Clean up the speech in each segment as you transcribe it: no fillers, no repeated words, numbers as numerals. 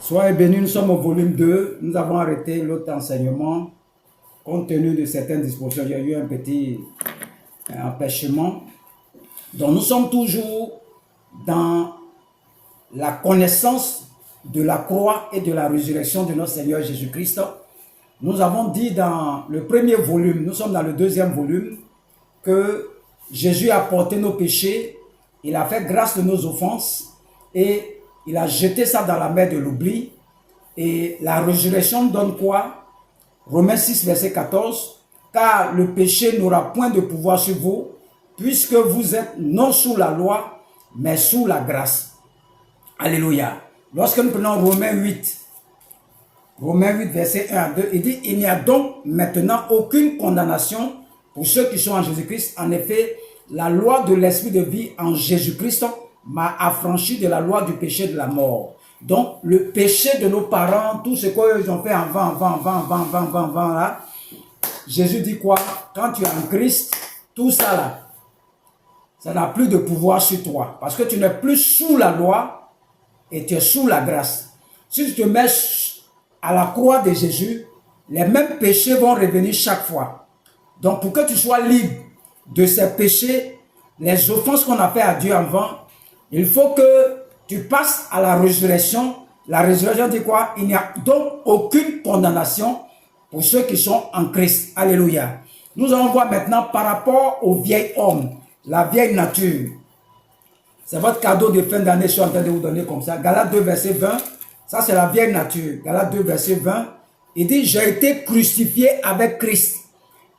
Soyez bénis, nous sommes au volume 2. Nous avons arrêté l'autre enseignement compte tenu de certaines dispositions. Il y a eu un petit empêchement. Donc nous sommes toujours dans la connaissance de la croix et de la résurrection de notre Seigneur Jésus-Christ. Nous avons dit dans le premier volume, nous sommes dans le deuxième volume, que Jésus a porté nos péchés, il a fait grâce de nos offenses et il a jeté ça dans la mer de l'oubli. Et la résurrection donne quoi? Romains 6, verset 14. Car le péché n'aura point de pouvoir sur vous, puisque vous êtes non sous la loi, mais sous la grâce. Alléluia. Lorsque nous prenons Romains 8, verset 1 à 2, il dit, il n'y a donc maintenant aucune condamnation pour ceux qui sont en Jésus-Christ. En effet, la loi de l'esprit de vie en Jésus-Christ m'a affranchi de la loi du péché de la mort. Donc, le péché de nos parents, tout ce qu'ils ont fait avant, là, Jésus dit quoi? Quand tu es en Christ, tout ça là, ça n'a plus de pouvoir sur toi. Parce que tu n'es plus sous la loi et tu es sous la grâce. Si tu te mets à la croix de Jésus, les mêmes péchés vont revenir chaque fois. Donc, pour que tu sois libre de ces péchés, les offenses qu'on a fait à Dieu avant, il faut que tu passes à la résurrection. La résurrection dit quoi? Il n'y a donc aucune condamnation pour ceux qui sont en Christ. Alléluia. Nous allons voir maintenant par rapport au vieil homme, la vieille nature. C'est votre cadeau de fin d'année, je suis en train de vous donner comme ça. Galates 2, verset 20. Ça, c'est la vieille nature. Galates 2, verset 20. Il dit, j'ai été crucifié avec Christ.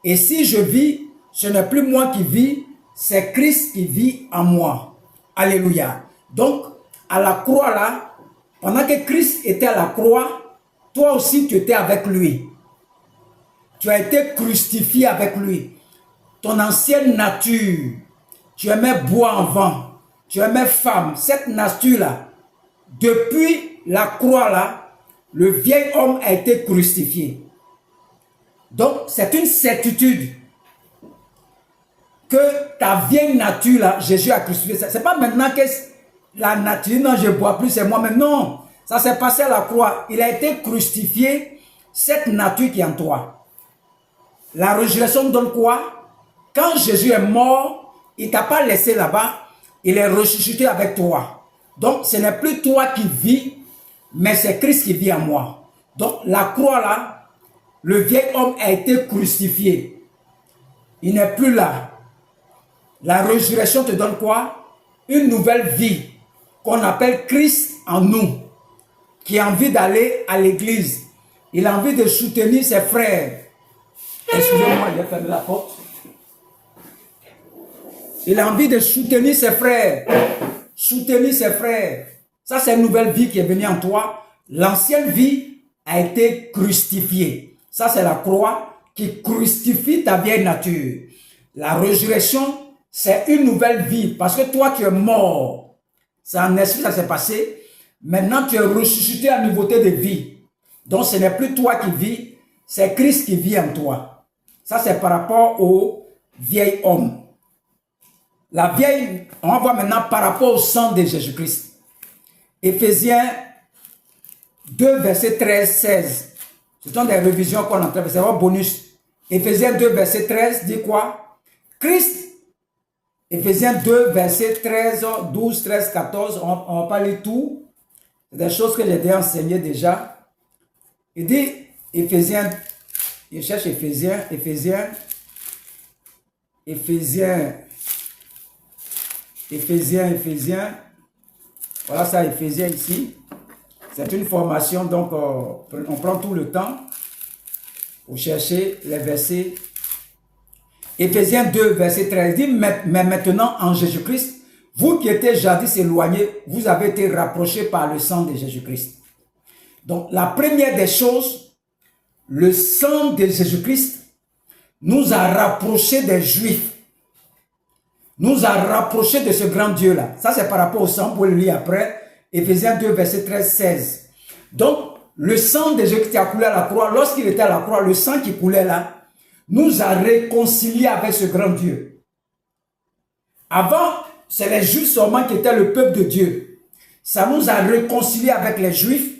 Et si je vis, ce n'est plus moi qui vis, c'est Christ qui vit en moi. Alléluia. Donc, à la croix là, pendant que Christ était à la croix, toi aussi tu étais avec lui. Tu as été crucifié avec lui. Ton ancienne nature, tu aimais boire avant, tu aimais femme, cette nature là, depuis la croix là, le vieil homme a été crucifié. Donc, c'est une certitude que ta vieille nature là, Jésus a crucifié. C'est pas maintenant que la nature, non, je ne bois plus, c'est moi-même. Non, ça s'est passé à la croix. Il a été crucifié, cette nature qui est en toi. La résurrection donne quoi? Quand Jésus est mort, il ne t'a pas laissé là-bas, il est ressuscité avec toi. Donc, ce n'est plus toi qui vis, mais c'est Christ qui vit en moi. Donc, la croix là, le vieil homme a été crucifié. Il n'est plus là. La résurrection te donne quoi? Une nouvelle vie qu'on appelle Christ en nous, qui a envie d'aller à l'église. Il a envie de soutenir ses frères. Excusez-moi, j'ai fermé la porte. Il a envie de soutenir ses frères. Soutenir ses frères. Ça, c'est une nouvelle vie qui est venue en toi. L'ancienne vie a été crucifiée. Ça, c'est la croix qui crucifie ta vieille nature. La résurrection, c'est une nouvelle vie. Parce que toi, tu es mort. C'est en esprit que ça s'est passé. Maintenant, tu es ressuscité à nouveauté de vie. Donc, ce n'est plus toi qui vis, c'est Christ qui vit en toi. Ça, c'est par rapport au vieil homme. La vieille, on va voir maintenant par rapport au sang de Jésus-Christ. Éphésiens 2, verset 13, 16. Ce sont des révisions qu'on entend, c'est un bonus. Éphésiens 2, verset 13 dit quoi? Christ, Éphésiens 2, verset 13, 12, 13, 14, on va pas lire tout. C'est des choses que j'ai déjà enseignées déjà. Il dit, Éphésiens, il cherche Éphésiens, voilà ça, Éphésiens ici. C'est une formation, donc on prend tout le temps pour chercher les versets. Éphésiens 2, verset 13 dit, mais maintenant en Jésus-Christ, vous qui étiez jadis éloignés, vous avez été rapprochés par le sang de Jésus-Christ. Donc la première des choses, le sang de Jésus-Christ nous a rapprochés des Juifs. Nous a rapprochés de ce grand Dieu-là. Ça, c'est par rapport au sang, pour le lire après. Éphésiens 2, verset 13, 16. Donc, le sang de Jésus qui a coulé à la croix, lorsqu'il était à la croix, le sang qui coulait là, nous a réconciliés avec ce grand Dieu. Avant, c'est les Juifs seulement qui étaient le peuple de Dieu. Ça nous a réconciliés avec les Juifs.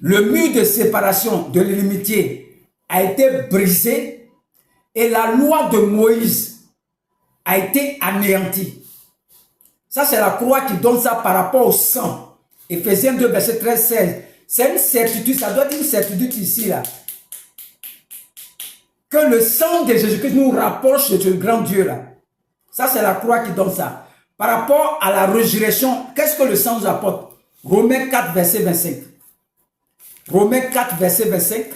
Le mur de séparation de l'inimitié a été brisé et la loi de Moïse a été anéantie. Ça, c'est la croix qui donne ça par rapport au sang. Éphésiens 2, verset 13-16. C'est une certitude, ça doit être une certitude ici, là. Que le sang de Jésus-Christ nous rapproche de ce grand Dieu, là. Ça, c'est la croix qui donne ça. Par rapport à la résurrection, qu'est-ce que le sang nous apporte? Romains 4, verset 25. Romains 4, verset 25.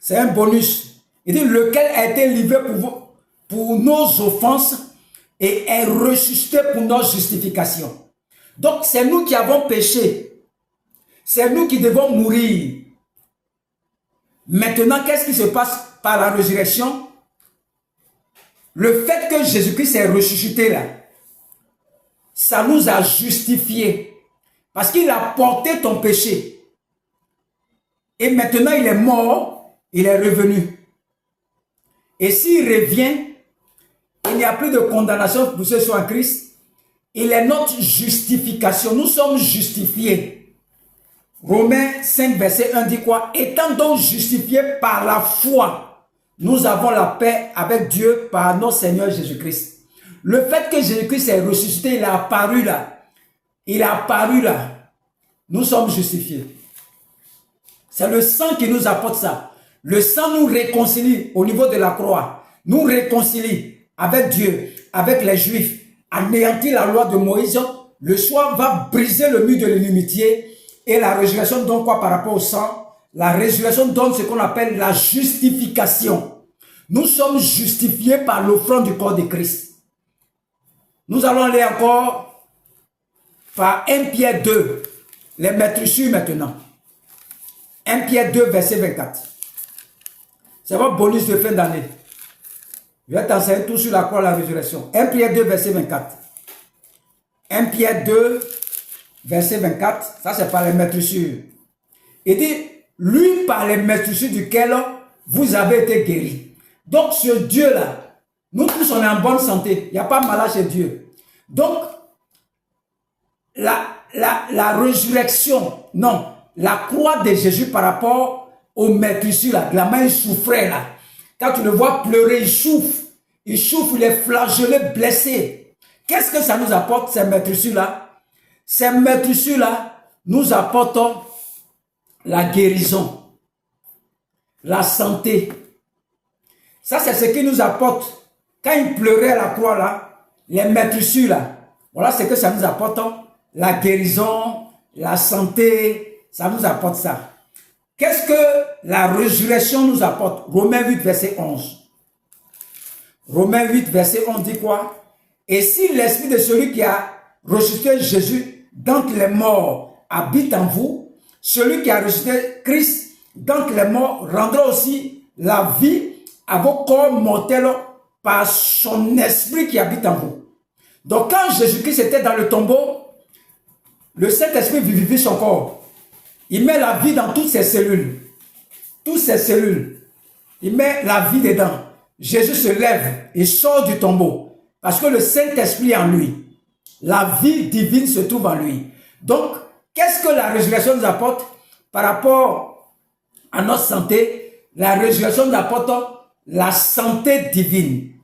C'est un bonus. Il dit, lequel a été livré pour nos offenses et est ressuscité pour notre justification. Donc, c'est nous qui avons péché. C'est nous qui devons mourir. Maintenant, qu'est-ce qui se passe par la résurrection? Le fait que Jésus-Christ est ressuscité là, ça nous a justifiés. Parce qu'il a porté ton péché. Et maintenant, il est mort, il est revenu. Et s'il revient, il n'y a plus de condamnation pour ceux qui sont en Christ. Il est notre justification. Nous sommes justifiés. Romains 5, verset 1 dit quoi? Étant donc justifiés par la foi, nous avons la paix avec Dieu par notre Seigneur Jésus-Christ. Le fait que Jésus-Christ est ressuscité, il est apparu là. Il est apparu là. Nous sommes justifiés. C'est le sang qui nous apporte ça. Le sang nous réconcilie au niveau de la croix. Nous réconcilie avec Dieu, avec les Juifs. Anéantir la loi de Moïse. Le soir va briser le mur de l'inimitié. Et la résurrection donne quoi par rapport au sang? La résurrection donne ce qu'on appelle la justification. Nous sommes justifiés par l'offrande du corps de Christ. Nous allons aller encore par 1 Pierre 2, les maîtrisures maintenant. 1 Pierre 2, verset 24. C'est votre bonus de fin d'année. Je vais t'enseigner tout sur la croix de la résurrection. 1 Pierre 2, verset 24. 1 Pierre 2, verset 24. Ça, c'est par les maîtrisures. Il dit, lui par les maîtrisures duquel vous avez été guéris. Donc, ce Dieu-là, nous tous, on est en bonne santé. Il n'y a pas de malade chez Dieu. Donc, la résurrection, non, la croix de Jésus par rapport aux maîtrisures, là, de la main, il souffrait, là. Quand tu le vois pleurer, il souffre, il est flagellé, blessé. Qu'est-ce que ça nous apporte, ces maîtrisures-là? Ces maîtrisures-là nous apportent la guérison, la santé. Ça, c'est ce qui nous apporte. Quand il pleurait à la croix, là, les maîtrisures, là, voilà ce que ça nous apporte. La guérison, la santé, ça nous apporte ça. Qu'est-ce que la résurrection nous apporte? Romains 8, verset 11. Romains 8, verset 11 dit quoi? Et si l'esprit de celui qui a ressuscité Jésus d'entre les morts habite en vous, celui qui a ressuscité Christ d'entre les morts rendra aussi la vie à vos corps mortels par son esprit qui habite en vous. Donc quand Jésus-Christ était dans le tombeau, le Saint-Esprit vivifie son corps. Il met la vie dans toutes ses cellules. Toutes ses cellules. Il met la vie dedans. Jésus se lève et sort du tombeau. Parce que le Saint-Esprit est en lui. La vie divine se trouve en lui. Donc, qu'est-ce que la résurrection nous apporte par rapport à notre santé? La résurrection nous apporte la santé divine.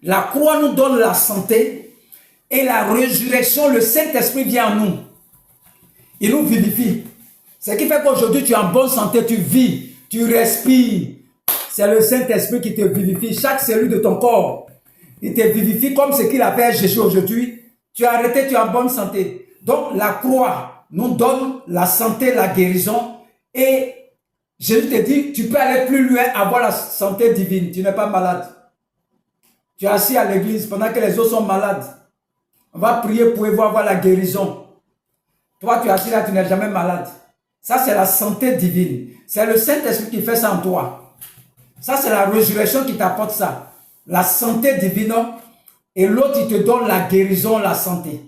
La croix nous donne la santé et la résurrection, le Saint-Esprit vient en nous. Il nous vivifie. Ce qui fait qu'aujourd'hui tu es en bonne santé, tu vis, tu respires. C'est le Saint-Esprit qui te vivifie. Chaque cellule de ton corps, il te vivifie comme ce qu'il a fait à Jésus aujourd'hui. Tu as arrêté, tu es en bonne santé. Donc la croix nous donne la santé, la guérison. Et Jésus te dit, tu peux aller plus loin, avoir la santé divine. Tu n'es pas malade. Tu es assis à l'église pendant que les autres sont malades. On va prier pour avoir la guérison. Toi, tu es assis là, tu n'es jamais malade. Ça, c'est la santé divine. C'est le Saint-Esprit qui fait ça en toi. Ça, c'est la résurrection qui t'apporte ça. La santé divine. Et l'autre, il te donne la guérison, la santé.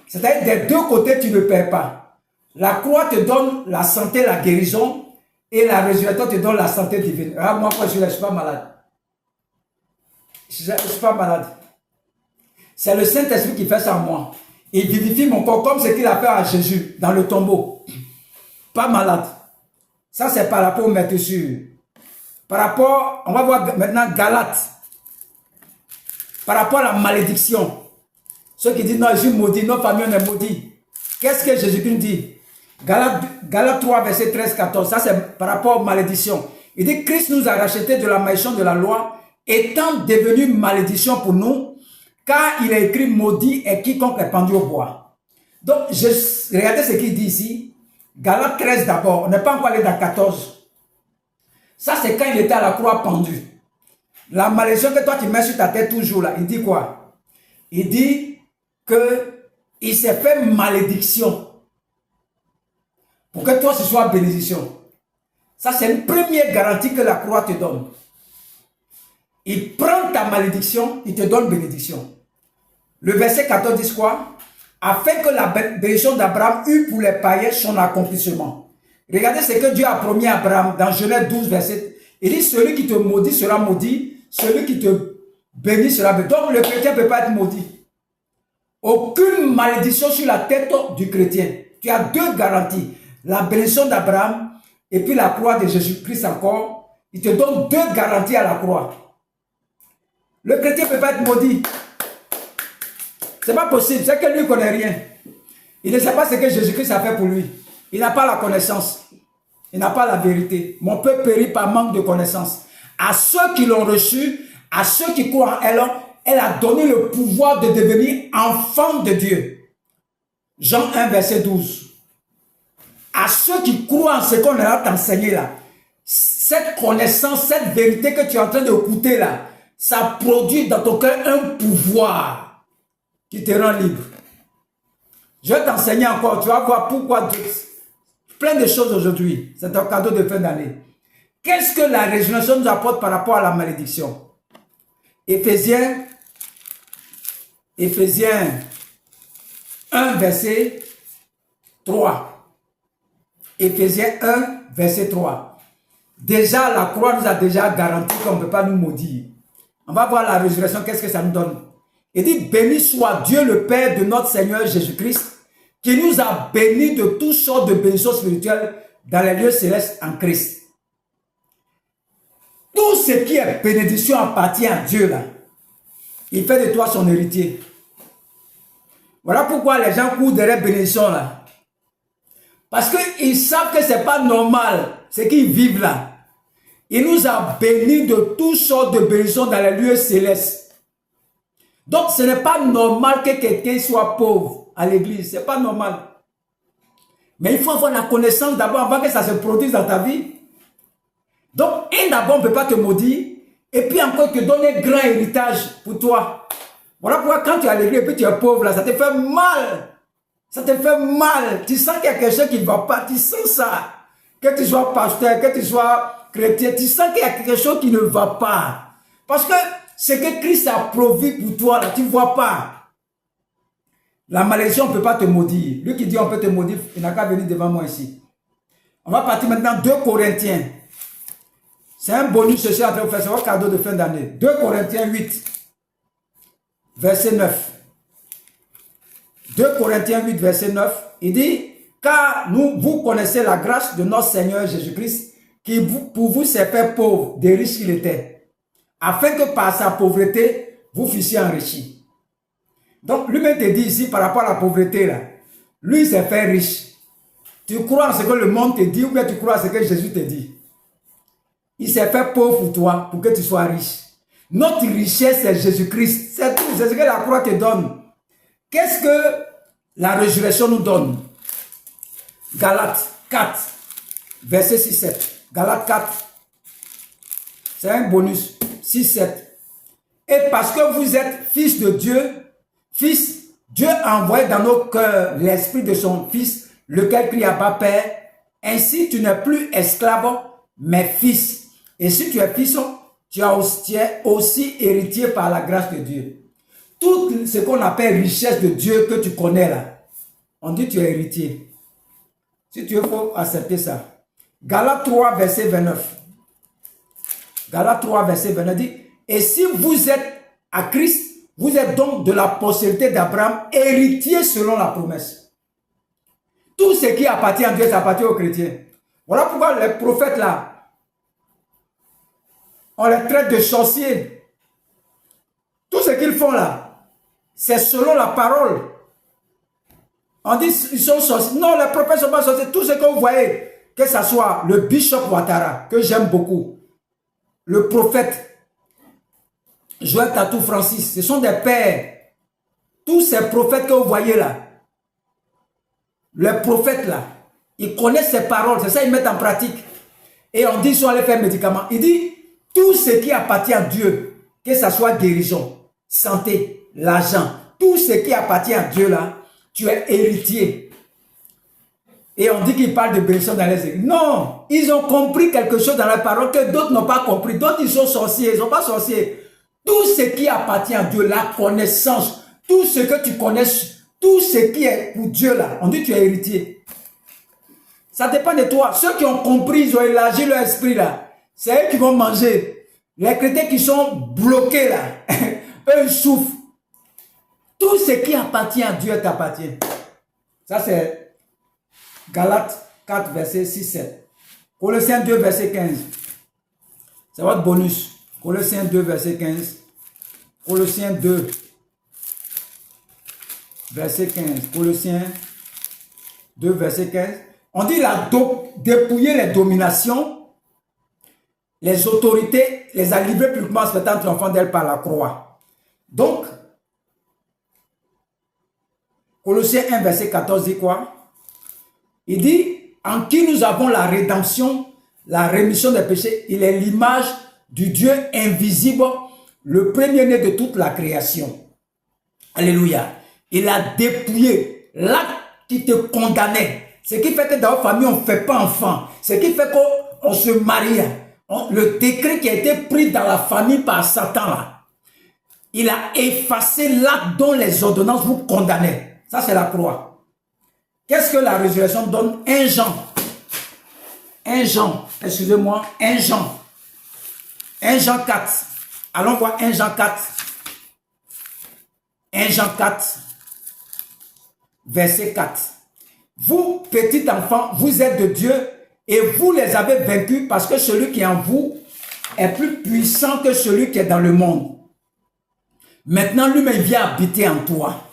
C'est-à-dire, des deux côtés, tu ne perds pas. La croix te donne la santé, la guérison. Et la résurrection te donne la santé divine. Ah, moi, je ne suis pas malade. Je ne suis pas malade. C'est le Saint-Esprit qui fait ça en moi. Il vivifie mon corps comme ce qu'il a fait à Jésus dans le tombeau. pas malade. Ça, c'est par rapport aux métissures. Par rapport, on va voir maintenant Galates. Par rapport à la malédiction. Ceux qui disent non, je suis maudit, notre famille on est maudit. Qu'est-ce que Jésus-Christ dit? Galates 3, verset 13-14. Ça, c'est par rapport aux malédictions. Il dit, Christ nous a rachetés de la malédiction de la loi, étant devenu malédiction pour nous, car il est écrit, maudit est quiconque est pendu au bois. Donc, regardez ce qu'il dit ici. Galates 13 d'abord, on n'est pas encore allé dans 14. Ça, c'est quand il était à la croix pendu. La malédiction que toi, tu mets sur ta tête toujours là, il dit quoi? Il dit qu'il s'est fait malédiction pour que toi, ce soit bénédiction. Ça, c'est une première garantie que la croix te donne. Il prend ta malédiction, il te donne bénédiction. Le verset 14 dit quoi? Afin que la bénédiction d'Abraham eût pour les païens son accomplissement. Regardez ce que Dieu a promis à Abraham dans Genèse 12, verset. Il dit, celui qui te maudit sera maudit, celui qui te bénit sera béni. Donc le chrétien ne peut pas être maudit. Aucune malédiction sur la tête du chrétien. Tu as deux garanties. La bénédiction d'Abraham et puis la croix de Jésus-Christ encore. Il te donne deux garanties à la croix. Le chrétien ne peut pas être maudit. Ce n'est pas possible. C'est que lui ne connaît rien. Il ne sait pas ce que Jésus-Christ a fait pour lui. Il n'a pas la connaissance. Il n'a pas la vérité. Mon peuple périt par manque de connaissance. À ceux qui l'ont reçu, à ceux qui croient en elle, elle a donné le pouvoir de devenir enfant de Dieu. Jean 1, verset 12. À ceux qui croient en ce qu'on a t'enseigné là, cette connaissance, cette vérité que tu es en train d'écouter là, ça produit dans ton cœur un pouvoir qui te rend libre. Je vais t'enseigner encore, tu vas voir pourquoi Dieu... Plein de choses aujourd'hui. C'est un cadeau de fin d'année. Qu'est-ce que la résurrection nous apporte par rapport à la malédiction? Éphésiens 1, verset 3. Éphésiens 1, verset 3. Déjà, la croix nous a déjà garanti qu'on ne peut pas nous maudire. On va voir la résurrection, qu'est-ce que ça nous donne? Il dit, béni soit Dieu le Père de notre Seigneur Jésus-Christ, qui nous a bénis de toutes sortes de bénédictions spirituelles dans les lieux célestes en Christ. Tout ce qui est bénédiction appartient à Dieu là. Il fait de toi son héritier. Voilà pourquoi les gens courent derrière bénédiction là. Parce qu'ils savent que ce n'est pas normal ce qu'ils vivent là. Il nous a bénis de toutes sortes de bénédictions dans les lieux célestes. Donc ce n'est pas normal que quelqu'un soit pauvre à l'église, c'est pas normal. Mais il faut avoir la connaissance d'abord avant que ça se produise dans ta vie. Donc, d'abord, on ne peut pas te maudire, et puis encore te donner un grand héritage pour toi. Voilà pourquoi quand tu es à l'église et puis tu es pauvre, là, ça te fait mal. Ça te fait mal. Tu sens qu'il y a quelque chose qui ne va pas, tu sens ça. Que tu sois pasteur, que tu sois chrétien, tu sens qu'il y a quelque chose qui ne va pas. Parce que ce que Christ a provu pour toi, là, tu ne vois pas. La malédiction, on ne peut pas te maudire. Lui qui dit on peut te maudire, il n'a qu'à venir devant moi ici. On va partir maintenant 2 Corinthiens. C'est un bonus que je suis en train de faire, c'est un cadeau de fin d'année. 2 Corinthiens 8, verset 9. 2 Corinthiens 8, verset 9, il dit, car vous connaissez la grâce de notre Seigneur Jésus-Christ, qui pour vous s'est fait pauvre, des riches qu'il était, afin que par sa pauvreté, vous fussiez enrichis. Donc, lui-même te dit ici, par rapport à la pauvreté, là, lui, il s'est fait riche. Tu crois en ce que le monde te dit ou bien tu crois en ce que Jésus te dit? Il s'est fait pauvre pour toi, pour que tu sois riche. Notre richesse, c'est Jésus-Christ. C'est tout, c'est ce que la croix te donne. Qu'est-ce que la résurrection nous donne? Galates 4, verset 6-7. Galates 4, c'est un bonus. 6-7. Et parce que vous êtes fils de Dieu, Fils, Dieu a envoyé dans nos cœurs l'esprit de son Fils, lequel crie à Abba Père. Ainsi, tu n'es plus esclave, mais fils. Et si tu es fils, tu es aussi héritier par la grâce de Dieu. Tout ce qu'on appelle richesse de Dieu que tu connais là, on dit tu es héritier. Si tu veux, il faut accepter ça. Galates 3, verset 29. Galates 3, verset 29 dit, et si vous êtes à Christ, vous êtes donc de la postérité d'Abraham, héritier selon la promesse. Tout ce qui appartient à Dieu, ça appartient aux chrétiens. Voilà pourquoi les prophètes là, on les traite de sorciers. Tout ce qu'ils font là, c'est selon la parole. On dit ils sont sorciers. Non, les prophètes ne sont pas sorciers. Tout ce que vous voyez, que ce soit le bishop Ouattara, que j'aime beaucoup, le prophète Joël Tatou Francis, ce sont des pères. Tous ces prophètes que vous voyez là, les prophètes là, ils connaissent ces paroles, c'est ça ils mettent en pratique. Et on dit ils sont allés faire médicaments. Il dit, tout ce qui appartient à Dieu, que ce soit guérison, santé, l'argent, tout ce qui appartient à Dieu là, tu es héritier. Et on dit qu'ils parlent de bénédiction dans les églises. Non, ils ont compris quelque chose dans la parole que d'autres n'ont pas compris. D'autres, ils sont sorciers, ils ne sont pas sorciers. Tout ce qui appartient à Dieu, la connaissance, tout ce que tu connais, tout ce qui est pour Dieu là, on dit que tu es héritier. Ça dépend de toi. Ceux qui ont compris, ils ont élargi leur esprit là. C'est eux qui vont manger. Les chrétiens qui sont bloqués là, eux ils souffrent. Tout ce qui appartient à Dieu t'appartient. Ça c'est Galates 4, verset 6-7. Colossiens 2, verset 15. C'est votre bonus. Colossiens 2, verset 15. Colossiens 2, verset 15. Colossiens 2, verset 15. On dit là, dépouiller les dominations, les autorités, les a livrés publiquement en spectant triomphant d'elle par la croix. Donc, Colossiens 1, verset 14 dit quoi? Il dit, en qui nous avons la rédemption, la rémission des péchés. Il est l'image du Dieu invisible, le premier-né de toute la création. Alléluia. Il a dépouillé l'acte qui te condamnait. Ce qui fait que dans notre famille, on ne fait pas enfant. Ce qui fait qu'on se marie. Le décret qui a été pris dans la famille par Satan, là, il a effacé l'acte dont les ordonnances vous condamnaient. Ça, c'est la croix. Qu'est-ce que la résurrection donne? 1 Jean, excusez-moi, 1 Jean 4. Allons voir 1 Jean 4. 1 Jean 4, verset 4. Vous, petits enfants, vous êtes de Dieu et vous les avez vaincus parce que celui qui est en vous est plus puissant que celui qui est dans le monde. Maintenant, lui-même vient habiter en toi.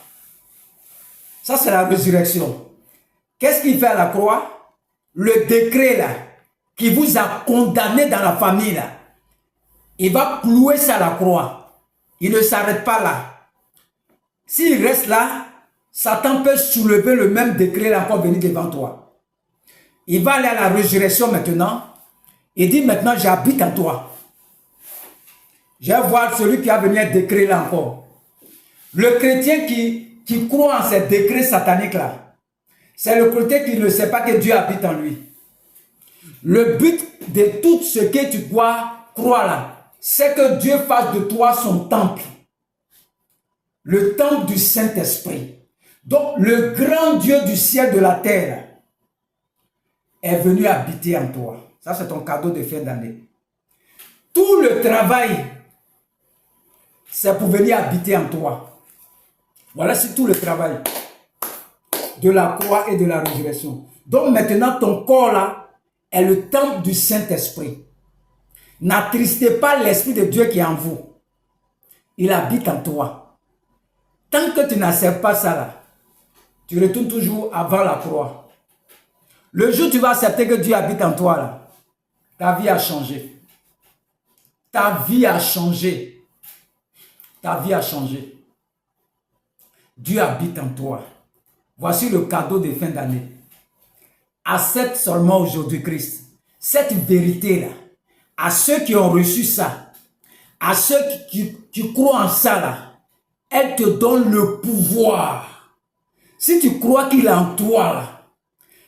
Ça, c'est la résurrection. Qu'est-ce qu'il fait à la croix? Le décret là, qui vous a condamné dans la famille là, il va clouer ça à la croix. Il ne s'arrête pas là. S'il reste là, Satan peut soulever le même décret là encore venir devant toi. Il va aller à la résurrection maintenant. Il dit maintenant j'habite en toi. Je vais voir celui qui a venu un décret là encore. Le chrétien qui croit en ces décrets sataniques là, c'est le chrétien qui ne sait pas que Dieu habite en lui. Le but de tout ce que tu dois croire là, c'est que Dieu fasse de toi son temple. Le temple du Saint-Esprit. Donc le grand Dieu du ciel et de la terre est venu habiter en toi. Ça c'est ton cadeau de fin d'année. Tout le travail, c'est pour venir habiter en toi. Voilà, c'est tout le travail de la croix et de la résurrection. Donc maintenant, ton corps là est le temple du Saint-Esprit. N'attristez pas l'Esprit de Dieu qui est en vous. Il habite en toi. Tant que tu n'acceptes pas ça là, tu retournes toujours avant la croix. Le jour où tu vas accepter que Dieu habite en toi là, ta vie a changé. Ta vie a changé. Ta vie a changé. Dieu habite en toi. Voici le cadeau de fin d'année. Accepte seulement aujourd'hui Christ. Cette vérité-là, à ceux qui ont reçu ça, à ceux qui croient en ça, là, elle te donne le pouvoir. Si tu crois qu'il est en toi, là,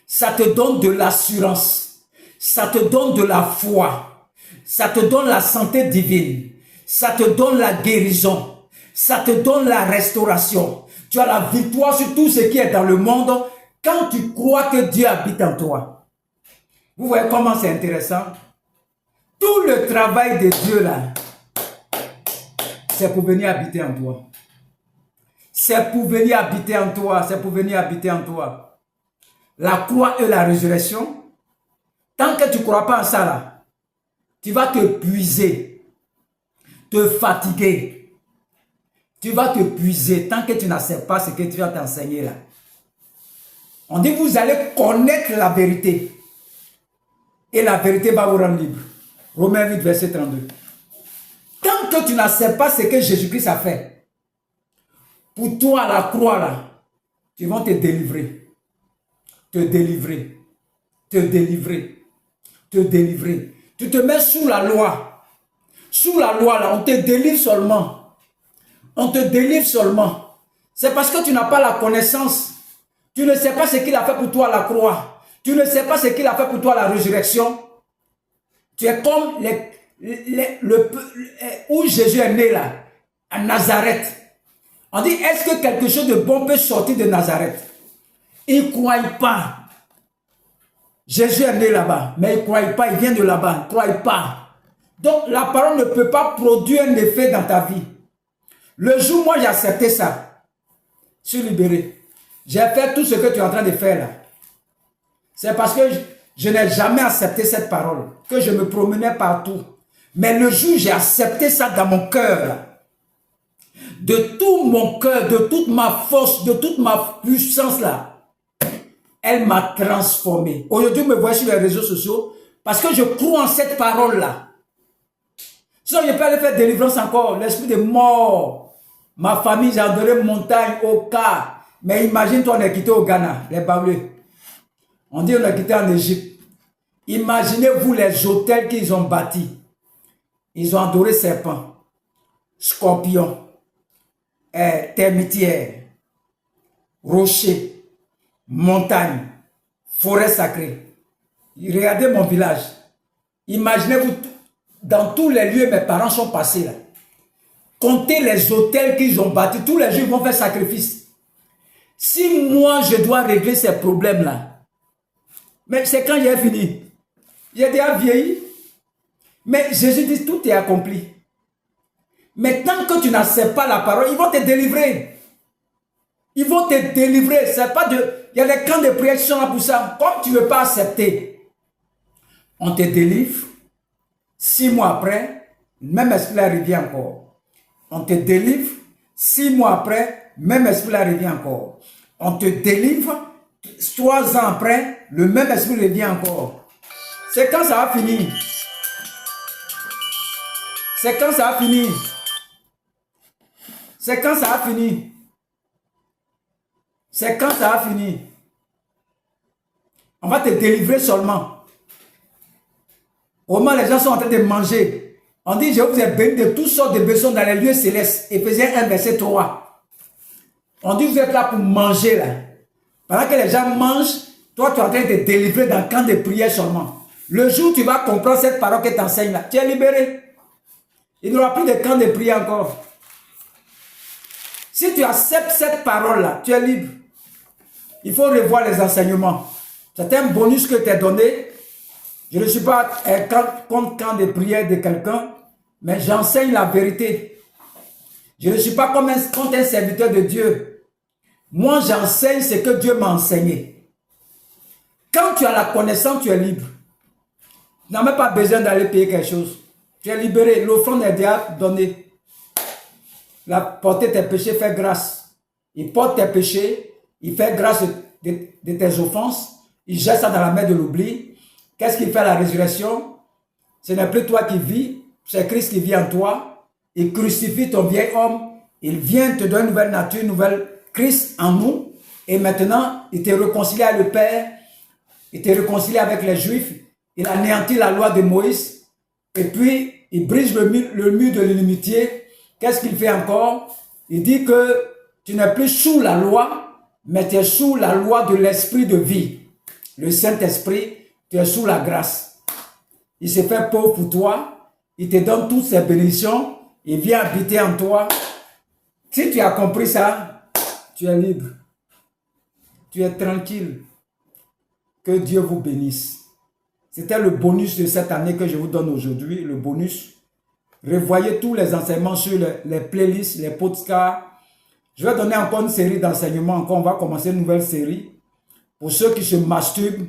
ça te donne de l'assurance, ça te donne de la foi, ça te donne la santé divine, ça te donne la guérison, ça te donne la restauration. Tu as la victoire sur tout ce qui est dans le monde quand tu crois que Dieu habite en toi. Vous voyez comment c'est intéressant? Tout le travail de Dieu là, c'est pour venir habiter en toi. C'est pour venir habiter en toi, c'est pour venir habiter en toi. la croix et la résurrection, tant que tu ne crois pas en ça, là, tu vas te puiser, te fatiguer. Tu vas te puiser tant que tu n'acceptes pas ce que tu vas t'enseigner là. On dit vous allez connaître la vérité. Et la vérité va vous rendre libre. Romains 8, verset 32. Tant que tu n'acceptes pas ce que Jésus-Christ a fait, pour toi, la croix là, tu vas te délivrer. Te délivrer. Te délivrer. Te délivrer. Tu te mets sous la loi. Sous la loi là, on te délivre seulement. On te délivre seulement. C'est parce que tu n'as pas la connaissance. Tu ne sais pas ce qu'il a fait pour toi à la croix. Tu ne sais pas ce qu'il a fait pour toi à la résurrection. Tu es comme où Jésus est né là, à Nazareth. On dit, est-ce que quelque chose de bon peut sortir de Nazareth? Ils ne croient pas. Jésus est né là-bas, mais ils ne croient pas, il vient de là-bas, ils ne croient pas. Donc la parole ne peut pas produire un effet dans ta vie. Le jour où moi j'ai accepté ça, je suis libéré. J'ai fait tout ce que tu es en train de faire là. C'est parce que je n'ai jamais accepté cette parole, que je me promenais partout. Mais le jour où j'ai accepté ça dans mon cœur, là, de tout mon cœur, de toute ma force, de toute ma puissance là, elle m'a transformé. Aujourd'hui, vous me voyez sur les réseaux sociaux parce que je crois en cette parole là. Sinon, je peux aller faire délivrance encore, l'esprit de mort. Ma famille, j'ai adoré montagne, au cas. Mais imagine-toi, on est quitté au Ghana, les Baoulés. On dit on est quitté en Égypte. Imaginez-vous les hôtels qu'ils ont bâtis. Ils ont adoré serpents, scorpions, termitières, rochers, montagnes, forêts sacrées. Regardez mon village. Imaginez-vous, dans tous les lieux, mes parents sont passés là. Comptez les hôtels qu'ils ont bâtis. Tous les jours, ils vont faire sacrifice. Si moi, je dois régler ces problèmes-là, mais c'est quand j'ai fini. J'ai déjà vieilli. Mais Jésus dit, tout est accompli. Mais tant que tu n'acceptes pas la parole, ils vont te délivrer. Ils vont te délivrer. C'est pas de... Il y a des camps de prière qui sont là pour ça. Comme tu ne veux pas accepter, on te délivre. 6 mois après, même esprit revient encore. On te délivre. 6 mois après, même esprit revient encore. On te délivre. 3 ans après, le même esprit revient encore. C'est quand ça va finir. C'est quand ça va finir. C'est quand ça va finir. C'est quand ça va finir. On va te délivrer seulement. Au moment les gens sont en train de manger. On dit, je vous ai béni de toutes sortes de besoins dans les lieux célestes. Éphésiens 1, verset 3. On dit, vous êtes là pour manger là. Pendant que les gens mangent, toi tu es en train de te délivrer dans le camp de prière seulement. Le jour où tu vas comprendre cette parole que tu enseignes là, tu es libéré. Il n'y aura plus de camp de prière encore. Si tu acceptes cette parole-là, tu es libre. Il faut revoir les enseignements. C'est un bonus que tu as donné. Je ne suis pas contre camp de prière de quelqu'un, mais j'enseigne la vérité. Je ne suis pas contre un serviteur de Dieu. Moi, j'enseigne ce que Dieu m'a enseigné. Quand tu as la connaissance, tu es libre. Tu n'as même pas besoin d'aller payer quelque chose. Tu es libéré. L'offrande est déjà donnée. La porter tes péchés fait grâce. Il porte tes péchés. Il fait grâce de tes offenses. Il jette ça dans la mer de l'oubli. Qu'est-ce qu'il fait à la résurrection? Ce n'est plus toi qui vis. C'est Christ qui vit en toi. Il crucifie ton vieil homme. Il vient te donner une nouvelle nature, une nouvelle Christ en nous. Et maintenant, il te réconcilie avec le Père. Il te réconcilie avec les Juifs. Il anéantit la loi de Moïse. Et puis, il brise le mur de l'inimitié. Qu'est-ce qu'il fait encore? Il dit que tu n'es plus sous la loi, mais tu es sous la loi de l'esprit de vie. Le Saint-Esprit, tu es sous la grâce. Il se fait pauvre pour toi. Il te donne toutes ses bénédictions. Il vient habiter en toi. Si tu as compris ça, tu es libre. Tu es tranquille. Que Dieu vous bénisse. C'était le bonus de cette année que je vous donne aujourd'hui. Le bonus. Revoyez tous les enseignements sur les playlists, les podcasts. Je vais donner encore une série d'enseignements. Encore, on va commencer une nouvelle série. Pour ceux qui se masturbent,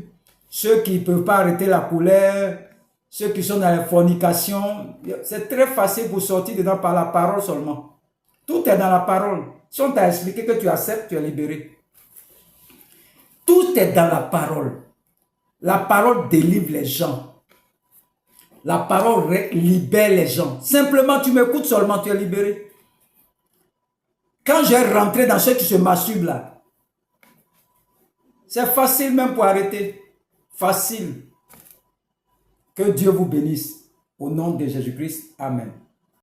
ceux qui ne peuvent pas arrêter la colère, ceux qui sont dans la fornication, c'est très facile pour sortir dedans par la parole seulement. Tout est dans la parole. Si on t'a expliqué que tu acceptes, tu es libéré. Tout est dans la parole. La parole délivre les gens. La parole libère les gens. Simplement, tu m'écoutes seulement, tu es libéré. Quand j'ai rentré dans ceux qui se masturbent là, c'est facile même pour arrêter. Facile. Que Dieu vous bénisse. Au nom de Jésus-Christ. Amen.